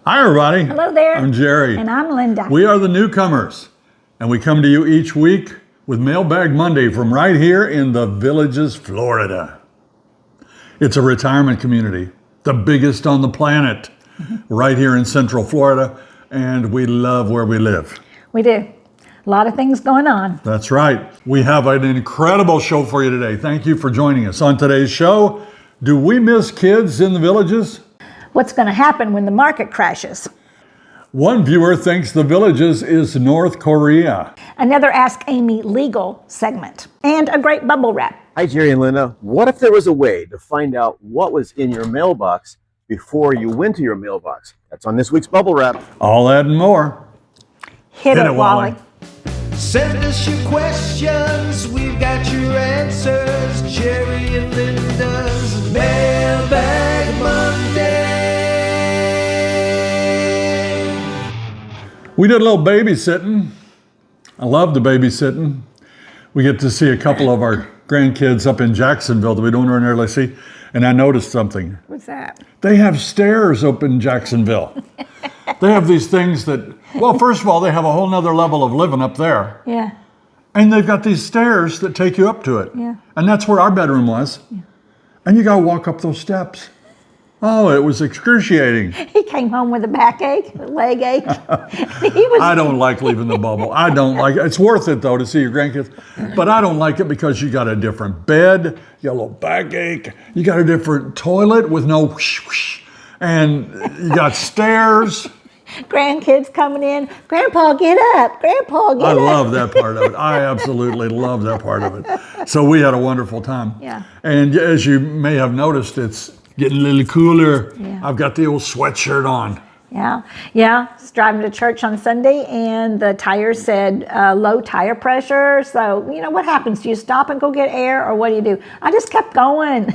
Hi, everybody. Hello there. I'm Jerry. And I'm Linda. We are the Newcomers, and we come to you each week with Mailbag Monday from right here in the Villages, Florida. It's a retirement community, the biggest on the planet, right here in Central Florida, and we love where we live. We do. A lot of things going on. That's right. We have an incredible show for you today. Thank you for joining us. On today's show, do we miss kids in the villages? What's going to happen when the market crashes? One viewer thinks the Villages is North Korea. Another Ask Amy legal segment. And a great bubble wrap. Hi, Jerry and Linda. What if there was a way to find out what was in your mailbox before you went to your mailbox? That's on this week's Bubble Wrap. All that and more. Hit it, Wally. Send us your questions, we've got your answers. Jerry and Linda's Mailbag Monday. We did a little babysitting. I love the babysitting. We get to see a couple of our grandkids up in Jacksonville that we don't ordinarily see. And I noticed something. What's that? They have stairs up in Jacksonville. They have these things that, well, first of all, they have a whole nother level of living up there. Yeah. And they've got these stairs that take you up to it. Yeah. And that's where our bedroom was. Yeah. And you got to walk up those steps. Oh, it was excruciating. He came home with a backache, a leg ache. I don't like leaving the bubble. I don't like it. It's worth it, though, to see your grandkids. But I don't like it because you got a different bed, you got a little backache, you got a different toilet with no whoosh, whoosh, and you got stairs. Grandkids coming in. Grandpa, get up. Grandpa, get up. I love that part of it. I absolutely love that part of it. So we had a wonderful time. Yeah. And as you may have noticed, it's getting a little cooler. Yeah. I've got the old sweatshirt on. Yeah. I was driving to church on Sunday, and the tires said low tire pressure. So, you know, what happens? Do you stop and go get air, or what do you do? I just kept going.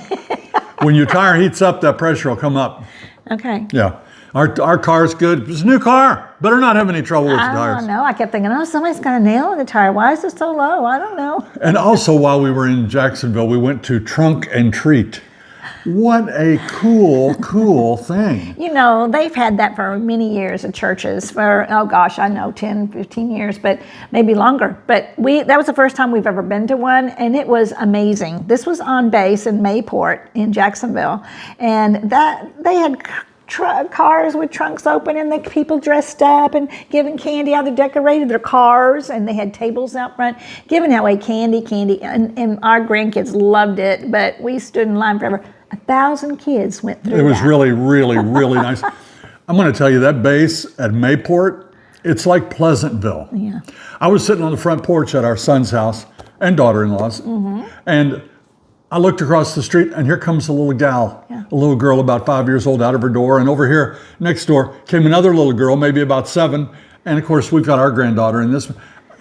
When your tire heats up, that pressure will come up. Okay. Yeah. Our car's good. It's a new car. Better not have any trouble with the I tires. don't know. I kept thinking, oh, somebody's got a nail in the tire. Why is it so low? I don't know. And also, while we were in Jacksonville, we went to Trunk and Treat. What a cool thing. You know, they've had that for many years at churches for, oh gosh, I know, 10, 15 years, but maybe longer. But that was the first time we've ever been to one, and it was amazing. This was on base in Mayport in Jacksonville, and they had cars with trunks open, and the people dressed up and giving candy out. They decorated their cars, and they had tables out front giving away candy, and our grandkids loved it, but we stood in line forever. 1,000 kids went through. It was that. really nice. I'm going to tell you, that base at Mayport, it's like Pleasantville. Yeah. I was sitting on the front porch at our son's house and daughter-in-law's, and I looked across the street, and here comes a little gal, a little girl about 5 years old, out of her door. And over here next door came another little girl, maybe about 7. And of course, we've got our granddaughter in this.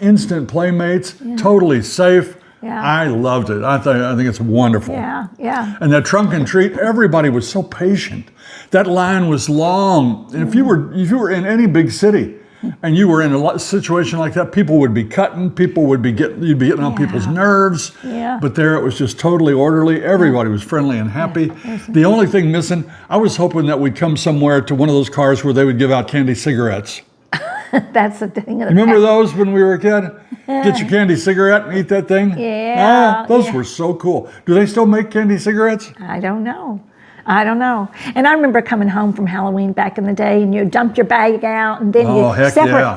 Instant playmates, totally safe. Yeah. I loved it. I think it's wonderful. Yeah. And that Trunk and Treat, everybody was so patient. That line was long. And if you were in any big city, and you were in a situation like that, people would be cutting, you'd be getting on people's nerves. Yeah. But there it was just totally orderly. Everybody was friendly and happy. The only thing missing, I was hoping that we'd come somewhere to one of those cars where they would give out candy cigarettes. That's the thing. Remember those when we were a kid? Get your candy cigarette and eat that thing? Yeah. Those were so cool. Do they still make candy cigarettes? I don't know. And I remember coming home from Halloween back in the day, and you dump your bag out, and then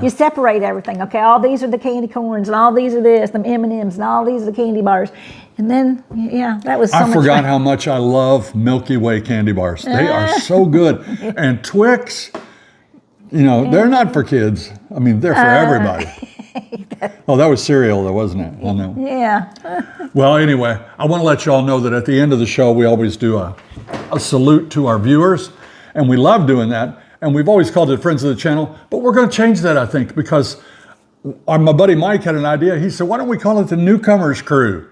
you separate everything. Okay, all these are the candy corns, and all these are this, the M&Ms, and all these are the candy bars. And then, that was so much I forgot fun. how much I love Milky Way candy bars. They are so good. And Twix, they're not for kids. I mean, they're for everybody. Oh, that was cereal, though, wasn't it? I know. Yeah. Well, anyway, I want to let you all know that at the end of the show, we always do a salute to our viewers, and we love doing that. And we've always called it Friends of the Channel, but we're going to change that, I think, because my buddy Mike had an idea. He said, why don't we call it the Newcomers Crew?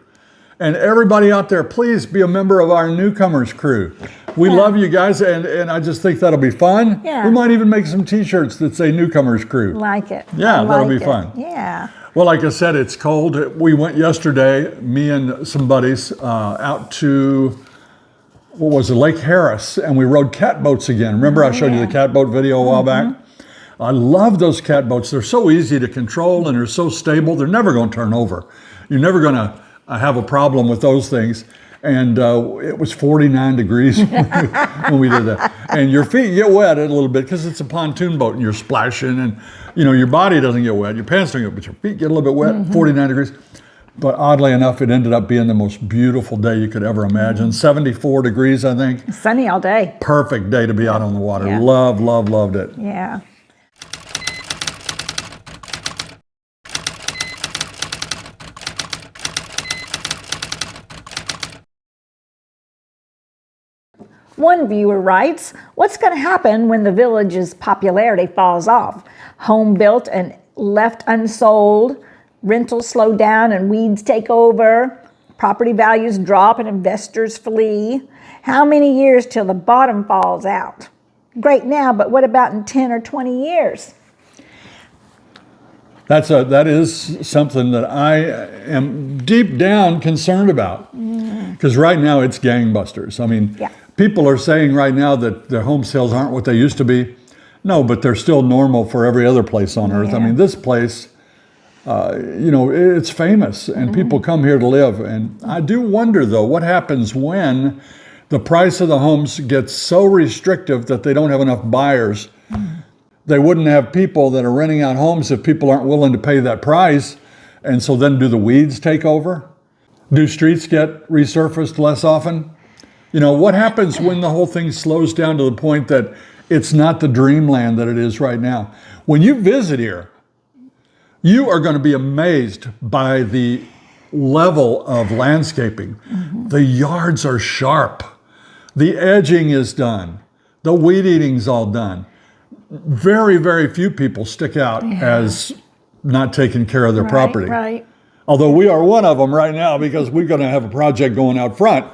And everybody out there, please be a member of our Newcomers Crew. We love you guys, and I just think that'll be fun. Yeah. We might even make some T-shirts that say Newcomers Crew. Like it. Yeah, that'll be fun. Yeah. Well, like I said, it's cold. We went yesterday, me and some buddies, out to what was it, Lake Harris, and we rode catboats again. Remember I showed you the catboat video a while back? I love those catboats. They're so easy to control and they're so stable. They're never going to turn over. You're never going to have a problem with those things. And it was 49 degrees when we did that. And your feet get wet a little bit because it's a pontoon boat and you're splashing and, you know, your body doesn't get wet, your pants don't get wet, but your feet get a little bit wet, 49 degrees. But oddly enough, it ended up being the most beautiful day you could ever imagine. 74 degrees, I think. Sunny all day. Perfect day to be out on the water. Yeah. Loved it. Yeah. One viewer writes, what's going to happen when the village's popularity falls off? Home built and left unsold, rentals slow down and weeds take over, property values drop and investors flee. How many years till the bottom falls out? Great now, but what about in 10 or 20 years? That is something that I am deep down concerned about. Because right now it's gangbusters. I mean, people are saying right now that their home sales aren't what they used to be. No, but they're still normal for every other place on earth. I mean, this place, you know, it's famous and people come here to live. And I do wonder, though, what happens when the price of the homes gets so restrictive that they don't have enough buyers. They wouldn't have people that are renting out homes if people aren't willing to pay that price. And so then do the weeds take over? Do streets get resurfaced less often? You know, what happens when the whole thing slows down to the point that it's not the dreamland that it is right now? When you visit here, you are going to be amazed by the level of landscaping. The yards are sharp. The edging is done. The weed eating's all done. Very, very few people stick out as not taking care of their property. Right. Although we are one of them right now because we're going to have a project going out front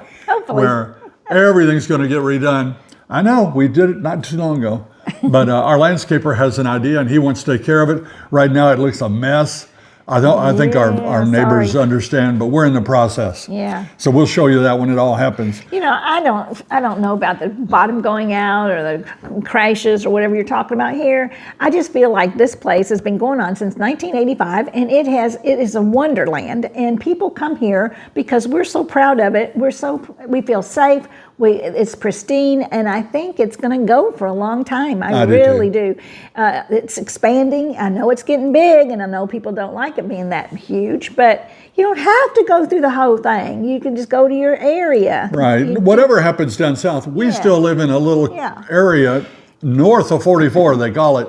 where everything's going to get redone. I know, we did it not too long ago, but our landscaper has an idea and he wants to take care of it. Right now it looks a mess. I think our neighbors understand, but we're in the process. Yeah. So we'll show you that when it all happens. You know, I don't know about the bottom going out or the crashes or whatever you're talking about here. I just feel like this place has been going on since 1985, and it is a wonderland. And people come here because we're so proud of it. We feel safe. It's pristine, and I think it's going to go for a long time. I really do. It's expanding. I know it's getting big, and I know people don't like it being that huge, but you don't have to go through the whole thing. You can just go to your area. Right. Whatever happens down south, we still live in a little area north of 44, they call it.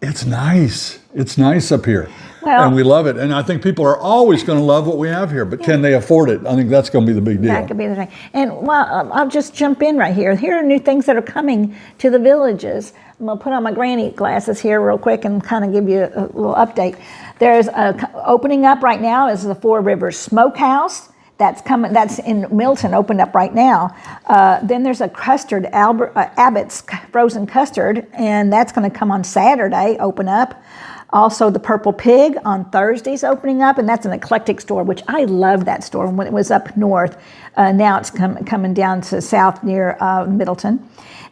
It's nice. It's nice up here. Well, and we love it. And I think people are always going to love what we have here, but can they afford it? I think that's going to be the big deal. That could be the thing. And I'll just jump in right here. Here are new things that are coming to the villages. I'm going to put on my granny glasses here real quick and kind of give you a little update. There's opening up right now is the Four Rivers Smokehouse. That's coming. That's in Milton, opened up right now. Then there's a Abbott's frozen custard, and that's going to come on Saturday. Open up. Also, the Purple Pig on Thursdays opening up, and that's an eclectic store, which I love that store when it was up north. Now it's coming down to south near Middleton.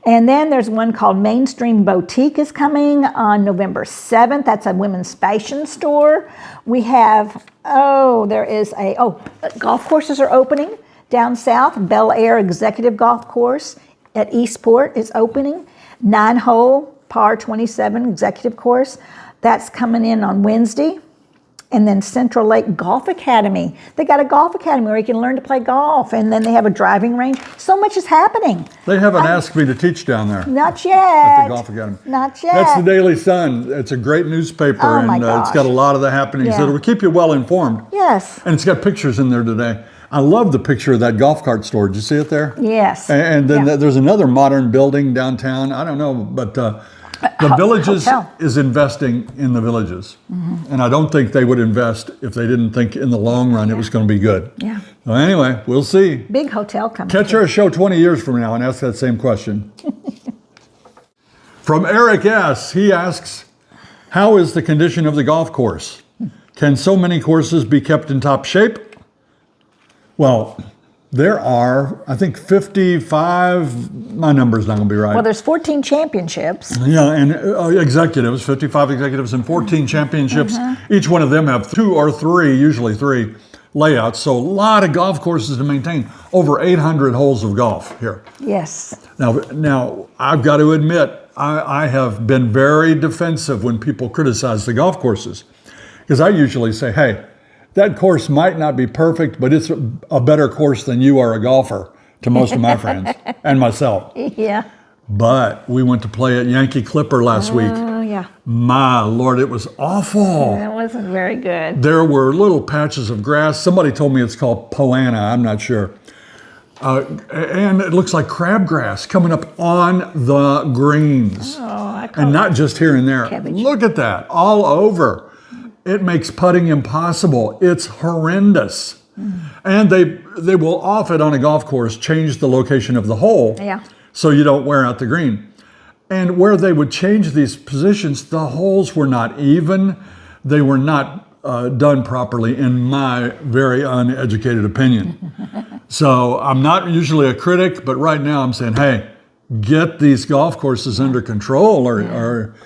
And then there's one called Mainstream Boutique is coming on November 7th. That's a women's fashion store. We have, golf courses are opening down south. Bel Air Executive Golf Course at Eastport is opening. 9-hole par 27 executive course. That's coming in on Wednesday. And then Central Lake Golf Academy. They got a golf academy where you can learn to play golf. And then they have a driving range. So much is happening. They haven't asked me to teach down there. Not yet. At the Golf Academy. Not yet. That's the Daily Sun. It's a great newspaper. Oh my It's got a lot of the happenings. Yeah. It'll keep you well informed. Yes. And it's got pictures in there today. I love the picture of that golf cart store. Did you see it there? Yes. And then there's another modern building downtown. I don't know, but the Villages hotel is investing in the Villages. And I don't think they would invest if they didn't think in the long run it was going to be good. Yeah. So anyway, we'll see. Big hotel coming. Catch our show 20 years from now and ask that same question. From Eric S., he asks, how is the condition of the golf course? Can so many courses be kept in top shape? Well, There are, I think, 55, my number's not going to be right. Well, there's 14 championships. Yeah, and executives, 55 executives and 14 championships. Each one of them have 2 or 3, usually 3 layouts. So a lot of golf courses to maintain. Over 800 holes of golf here. Yes. Now I've got to admit, I have been very defensive when people criticize the golf courses. Because I usually say, hey, that course might not be perfect, but it's a better course than you are a golfer to most of my friends and myself. Yeah. But we went to play at Yankee Clipper last week. Oh, yeah. My Lord, it was awful. That wasn't very good. There were little patches of grass. Somebody told me it's called poana. I'm not sure. And it looks like crabgrass coming up on the greens. Oh, I call And it not just here and there. cabbage. Look at that, all over. It makes putting impossible. It's horrendous. And they will often on a golf course change the location of the hole Yeah. so you don't wear out the green. And where they would change these positions, the holes were not even. They were not done properly, in my very uneducated opinion. So I'm not usually a critic, but right now I'm saying, hey, get these golf courses under control or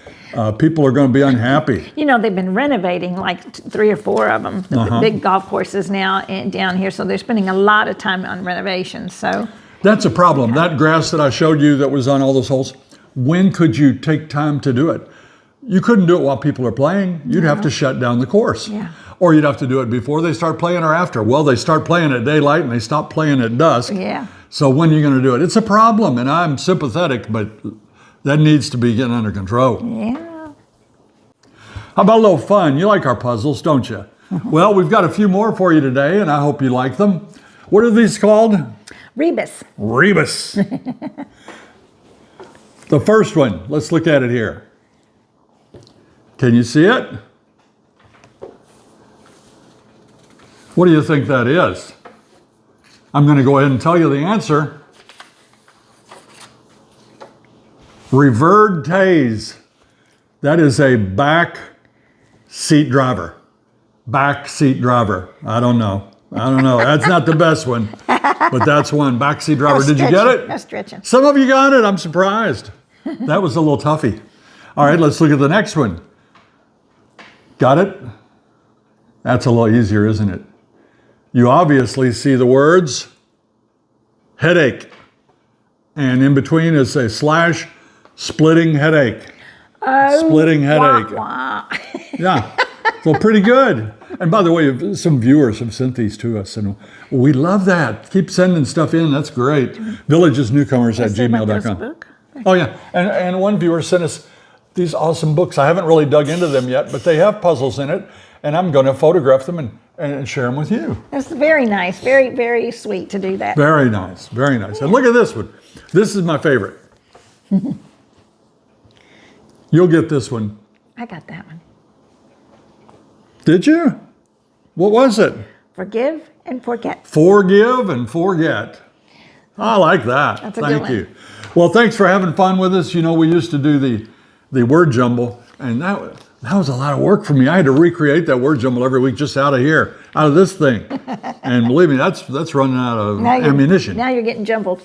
people are going to be unhappy. You know, they've been renovating like 3 or 4 of them, the big golf courses now down here. So they're spending a lot of time on renovations. So That's a problem. That grass that I showed you that was on all those holes, when could you take time to do it? You couldn't do it while people are playing. You'd have to shut down the course. Yeah. Or you'd have to do it before they start playing or after. Well, they start playing at daylight and they stop playing at dusk. Yeah. So when are you going to do it? It's a problem, and I'm sympathetic, but that needs to be getting under control. Yeah. How about a little fun? You like our puzzles, don't you? Well, we've got a few more for you today, and I hope you like them. What are these called? Rebus. Rebus. The first one, let's look at it here. Can you see it? What do you think that is? I'm going to go ahead and tell you the answer. Reverred Tays. That is a back seat driver. Back seat driver. I don't know. That's not the best one, but that's one. Back seat driver. Did you get it? That's stretching. Some of you got it. I'm surprised. That was a little toughie. All right, let's look at the next one. Got it? That's a little easier, isn't it? You obviously see the words headache. And in between is a slash splitting headache. Splitting headache. Wah, wah. Yeah. So pretty good. And by the way, some viewers have sent these to us, and we love that. Keep sending stuff in. That's great. villagesnewcomers@gmail.com. Book? Oh, yeah. And one viewer sent us these awesome books. I haven't really dug into them yet, but they have puzzles in it, and I'm going to photograph them and share them with you. That's very nice. Very, very sweet to do that. Very nice. Very nice. And look at this one. This is my favorite. You'll get this one. I got that one. Did you? What was it? Forgive and forget. Forgive and forget. I like that. That's a good Thank one. you. Well, thanks for having fun with us. You know, we used to do the word jumble, and that was a lot of work for me. I had to recreate that word jumble every week just out of here, out of this thing. And believe me, that's running out of ammunition. Now you're getting jumbled.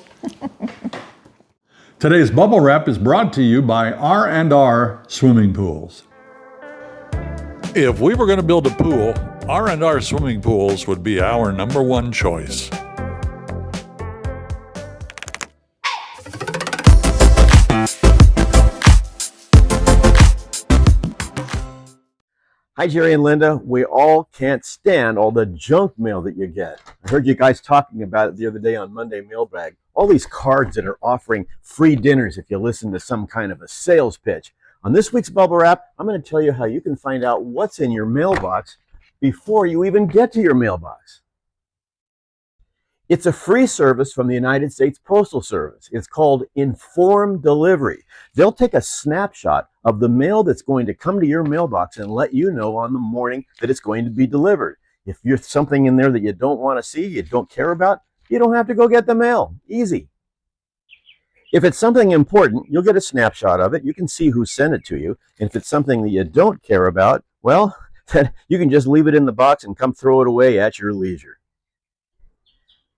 Today's bubble wrap is brought to you by R&R Swimming Pools. If we were going to build a pool, R&R Swimming Pools would be our #1 choice. Hi, Jerry and Linda. We all can't stand all the junk mail that you get. I heard you guys talking about it the other day on Monday Mailbag. All these cards that are offering free dinners if you listen to some kind of a sales pitch. On this week's Bubble Wrap, I'm going to tell you how you can find out what's in your mailbox before you even get to your mailbox. It's a free service from the United States Postal Service. It's called Informed Delivery. They'll take a snapshot of the mail that's going to come to your mailbox and let you know on the morning that it's going to be delivered. If there's something in there that you don't want to see, you don't care about, you don't have to go get the mail. Easy. If it's something important, you'll get a snapshot of it. You can see who sent it to you. And if it's something that you don't care about, well, then you can just leave it in the box and come throw it away at your leisure.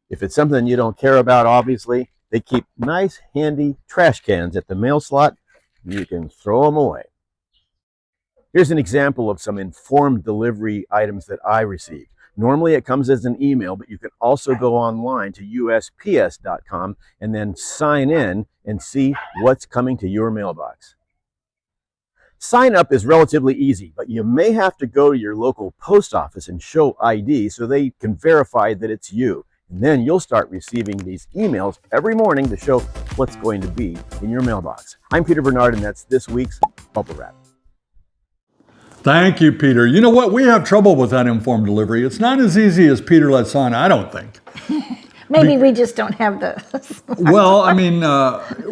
If it's something you don't care about, obviously, they keep nice, handy trash cans at the mail slot. You can throw them away. Here's an example of some informed delivery items that I received. Normally it comes as an email, but you can also go online to usps.com and then sign in and see what's coming to your mailbox. Sign up is relatively easy, but you may have to go to your local post office and show ID so they can verify that it's you. And then you'll start receiving these emails every morning to show what's going to be in your mailbox. I'm Peter Bernard, and that's this week's Bubble Wrap. Thank you, Peter. You know what? We have trouble with that informed delivery. It's not as easy as Peter lets on, I don't think. Maybe we just don't have the. Well, I mean,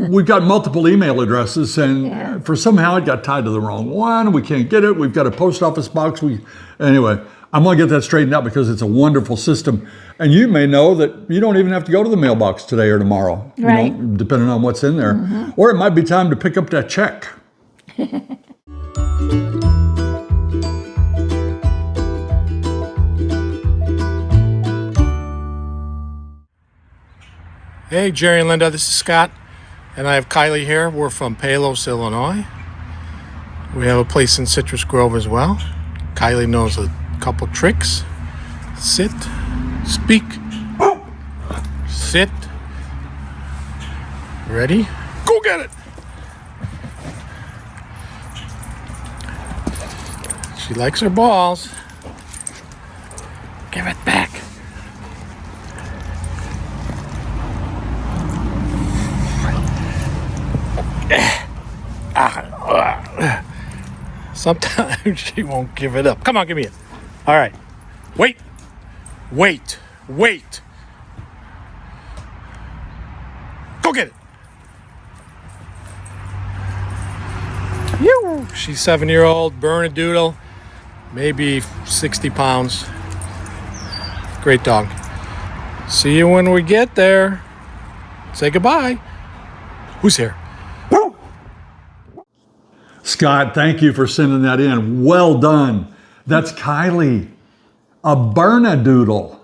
we've got multiple email addresses, and for somehow it got tied to the wrong one. We can't get it. We've got a post office box. Anyway, I'm going to get that straightened out because it's a wonderful system. And you may know that you don't even have to go to the mailbox today or tomorrow, Right. Depending on what's in there. Or it might be time to pick up that check. Hey, Jerry and Linda, this is Scott, and I have Kylie here. We're from Palos, Illinois. We have a place in Citrus Grove as well. Kylie knows a couple tricks. Sit, speak, sit, ready, go get it. She likes her balls. Give it back. Sometimes she won't give it up. Come on, give me it. All right. Wait. Wait. Wait. Go get it. Yoo. She's 7-year-old, Bernedoodle, maybe 60 pounds. Great dog. See you when we get there. Say goodbye. Who's here? Scott, thank you for sending that in. Well done. That's Kylie, a Bernedoodle.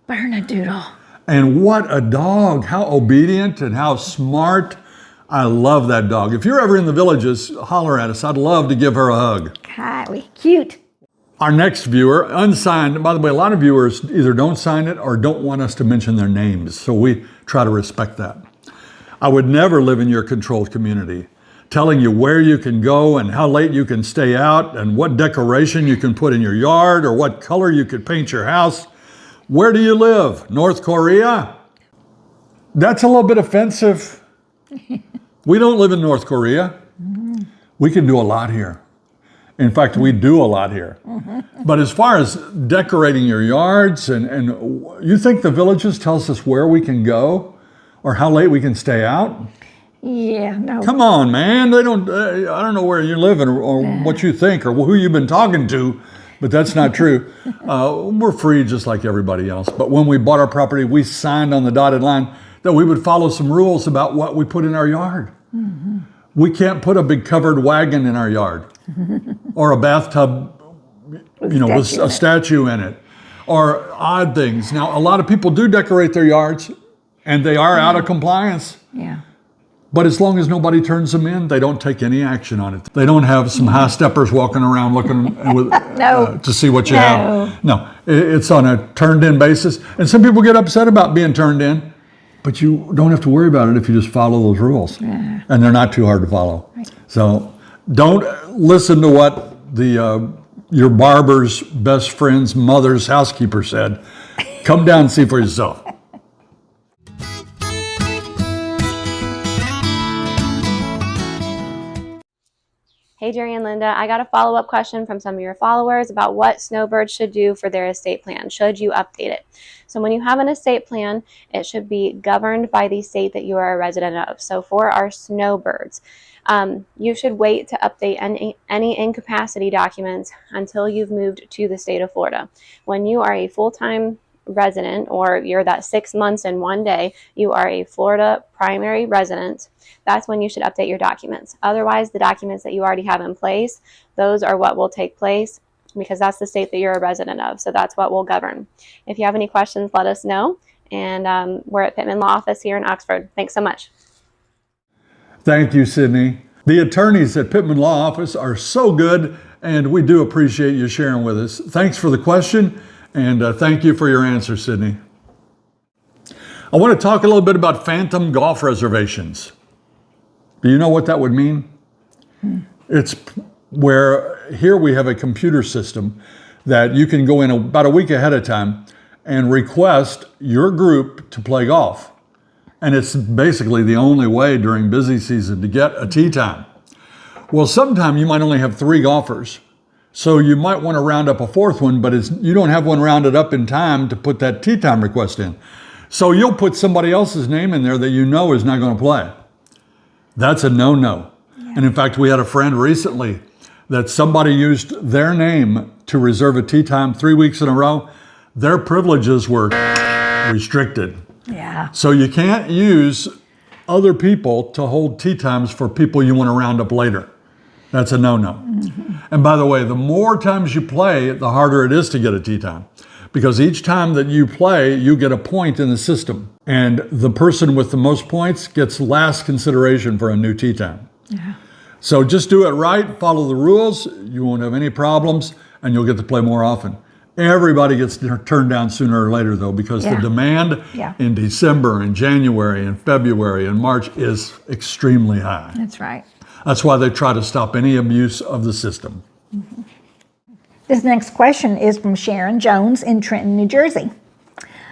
Bernedoodle. And what a dog. How obedient and how smart. I love that dog. If you're ever in the villages, holler at us. I'd love to give her a hug. Kylie. Cute. Our next viewer, unsigned. By the way, a lot of viewers either don't sign it or don't want us to mention their names. So we try to respect that. I would never live in your controlled community, telling you where you can go and how late you can stay out and what decoration you can put in your yard or what color you could paint your house. Where do you live? North Korea? That's a little bit offensive. We don't live in North Korea. We can do a lot here. In fact, we do a lot here. But as far as decorating your yards, and you think the villages tells us where we can go or how late we can stay out? Yeah, no. Come on, man. They don't. I don't know where you're living or what you think or who you've been talking to, but that's not true. We're free just like everybody else. But when we bought our property, we signed on the dotted line that we would follow some rules about what we put in our yard. We can't put a big covered wagon in our yard or a bathtub, with a statue in it or odd things. Now, a lot of people do decorate their yards and they are out of compliance. Yeah. But as long as nobody turns them in, they don't take any action on it. They don't have some high steppers walking around looking to see what you have. No, it's on a turned in basis. And some people get upset about being turned in, but you don't have to worry about it if you just follow those rules. Yeah. And they're not too hard to follow. Right. So don't listen to what your barber's best friend's mother's housekeeper said. Come down and see for yourself. Hey, Jerry and Linda, I got a follow-up question from some of your followers about what snowbirds should do for their estate plan. Should you update it? So when you have an estate plan, it should be governed by the state that you are a resident of. So for our snowbirds, you should wait to update any incapacity documents until you've moved to the state of Florida. When you are a full-time resident, or you're that 6 months and 1 day, you are a Florida primary resident, that's when you should update your documents. Otherwise, the documents that you already have in place, those are what will take place because that's the state that you're a resident of. So that's what will govern. If you have any questions, let us know. And we're at Pittman Law Office here in Oxford. Thanks so much. Thank you, Sydney. The attorneys at Pittman Law Office are so good, and we do appreciate you sharing with us. Thanks for the question, and thank you for your answer, Sydney. I want to talk a little bit about phantom golf reservations. Do you know what that would mean? It's where here we have a computer system that you can go in about a week ahead of time and request your group to play golf. And it's basically the only way during busy season to get a tee time. Well, sometime you might only have 3 golfers. So you might want to round up a 4th one, but you don't have one rounded up in time to put that tee time request in. So you'll put somebody else's name in there that you know is not going to play. That's a no-no. Yeah. And in fact, we had a friend recently that somebody used their name to reserve a tee time 3 weeks in a row. Their privileges were restricted. Yeah. So you can't use other people to hold tee times for people you want to round up later. That's a no-no. Mm-hmm. And by the way, the more times you play, the harder it is to get a tee time. Because each time that you play, you get a point in the system. And the person with the most points gets last consideration for a new tee time. Yeah. So just do it right, follow the rules, you won't have any problems, and you'll get to play more often. Everybody gets turned down sooner or later, though, because the demand in December and January and February and March is extremely high. That's right. That's why they try to stop any abuse of the system. Mm-hmm. This next question is from Sharon Jones in Trenton, New Jersey.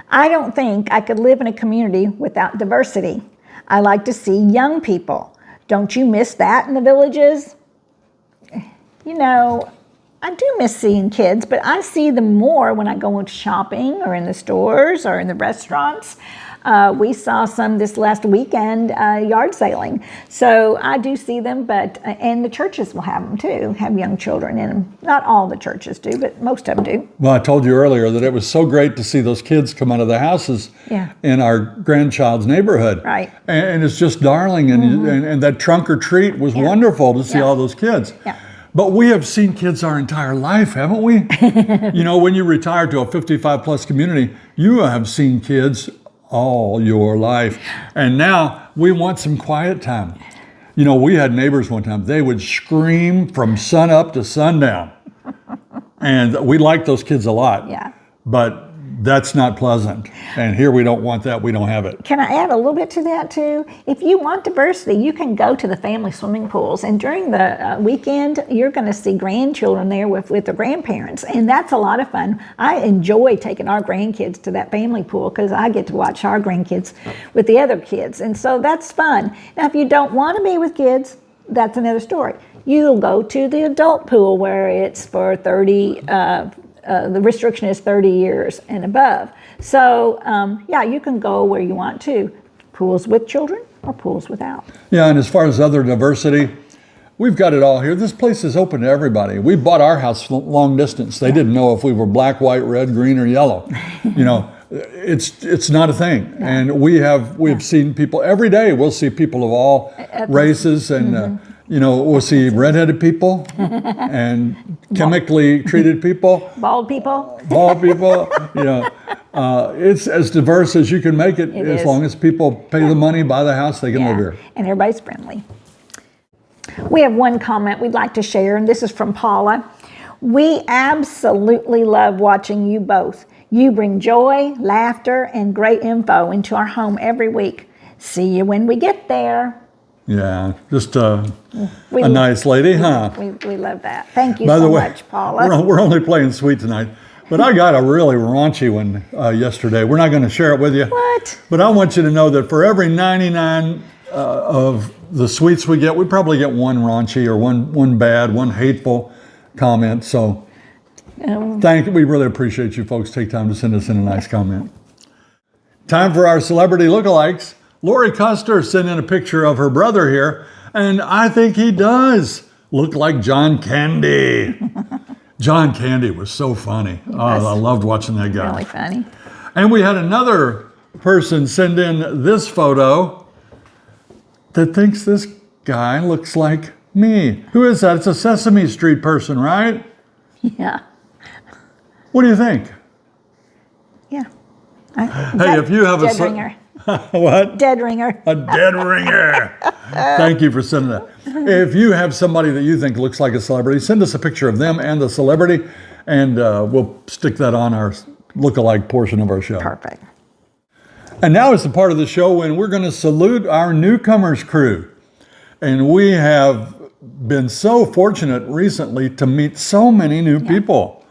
I don't think I could live in a community without diversity. I like to see young people. Don't you miss that in the villages? You know, I do miss seeing kids, but I see them more when I go into shopping or in the stores or in the restaurants. We saw some this last weekend yard sailing. So I do see them, but and the churches will have them too, have young children in them. Not all the churches do, but most of them do. Well, I told you earlier that it was so great to see those kids come out of the houses in our grandchild's neighborhood. Right. And it's just darling, and that trunk or treat was wonderful to see all those kids. Yeah. But we have seen kids our entire life, haven't we? You know, when you retire to a 55 plus community, you have seen kids all your life. And now we want some quiet time. You know, we had neighbors one time, they would scream from sun up to sundown. And we liked those kids a lot. Yeah. But that's not pleasant. And here we don't want that, we don't have it. Can I add a little bit to that too? If you want diversity, you can go to the family swimming pools. And during the weekend, you're going to see grandchildren there with their grandparents. And that's a lot of fun. I enjoy taking our grandkids to that family pool because I get to watch our grandkids with the other kids. And so that's fun. Now, if you don't want to be with kids, that's another story. You'll go to the adult pool where it's for 30 the restriction is 30 years and above. So, you can go where you want to. Pools with children or pools without. Yeah, and as far as other diversity, we've got it all here. This place is open to everybody. We bought our house long distance. They didn't know if we were black, white, red, green, or yellow. You know, it's not a thing. Yeah. And we've seen people every day. We'll see people of all races and you know, we'll see redheaded people and chemically treated people. Bald people. You know, it's as diverse as you can make it as long as people pay the money, buy the house, they can live here. And everybody's friendly. We have one comment we'd like to share, and this is from Paula. We absolutely love watching you both. You bring joy, laughter, and great info into our home every week. See you when we get there. Yeah, just a nice lady, huh? We love that. Thank you so much, Paula. We're only playing sweet tonight, but I got a really raunchy one yesterday. We're not going to share it with you. What? But I want you to know that for every 99 of the sweets we get, we probably get one raunchy or one bad, one hateful comment. So we really appreciate you folks take time to send us in a nice comment. Time for our celebrity lookalikes. Lori Custer sent in a picture of her brother here, and I think he does look like John Candy. John Candy was so funny. Oh, I loved watching that guy. Really funny. And we had another person send in this photo that thinks this guy looks like me. Who is that? It's a Sesame Street person, right? Yeah. What do you think? Yeah. Hey, if you have dead ringer. What? Dead ringer. A dead ringer. Thank you for sending that. If you have somebody that you think looks like a celebrity, send us a picture of them and the celebrity, and we'll stick that on our lookalike portion of our show. Perfect. And now is the part of the show when we're going to salute our Newcomers crew. And we have been so fortunate recently to meet so many new people.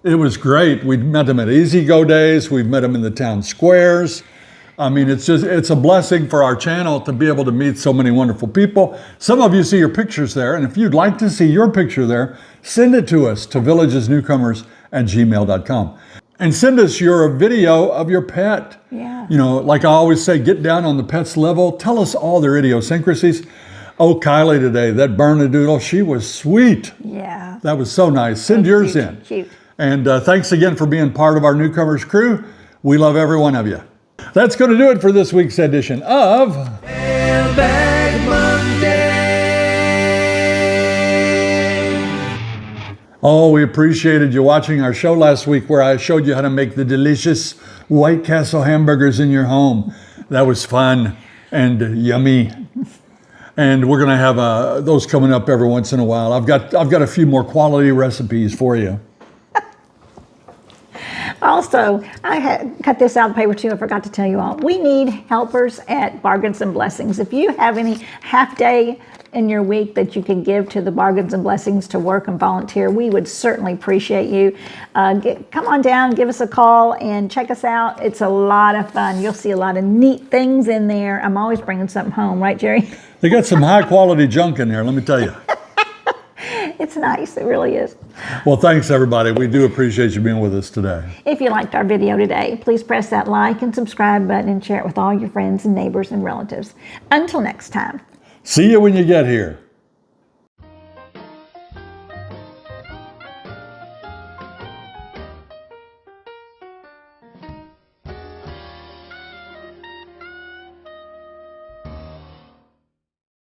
It was great. We met them at Easy Go Days. We've met them in the town squares. I mean, it's a blessing for our channel to be able to meet so many wonderful people. Some of you see your pictures there, and if you'd like to see your picture there, send it to us to villagesnewcomers@gmail.com. And send us your video of your pet. Yeah. You know, like I always say, get down on the pet's level. Tell us all their idiosyncrasies. Oh, Kylie today, that Bernedoodle, she was sweet. Yeah. That was so nice. Send yours Cute, in. cute. And thanks again for being part of our Newcomers crew. We love every one of you. That's going to do it for this week's edition of Mailbag Monday. Oh, we appreciated you watching our show last week where I showed you how to make the delicious White Castle hamburgers in your home. That was fun and yummy. And we're going to have those coming up every once in a while. I've got a few more quality recipes for you. Also, I had cut this out of the paper too. I forgot to tell you all. We need helpers at Bargains and Blessings. If you have any half day in your week that you can give to the Bargains and Blessings to work and volunteer, we would certainly appreciate you. Come on down, give us a call, and check us out. It's a lot of fun. You'll see a lot of neat things in there. I'm always bringing something home, right, Jerry? They got some high quality junk in there, let me tell you. It's nice. It really is. Well, thanks everybody. We do appreciate you being with us today. If you liked our video today, please press that like and subscribe button and share it with all your friends and neighbors and relatives. Until next time. See you when you get here.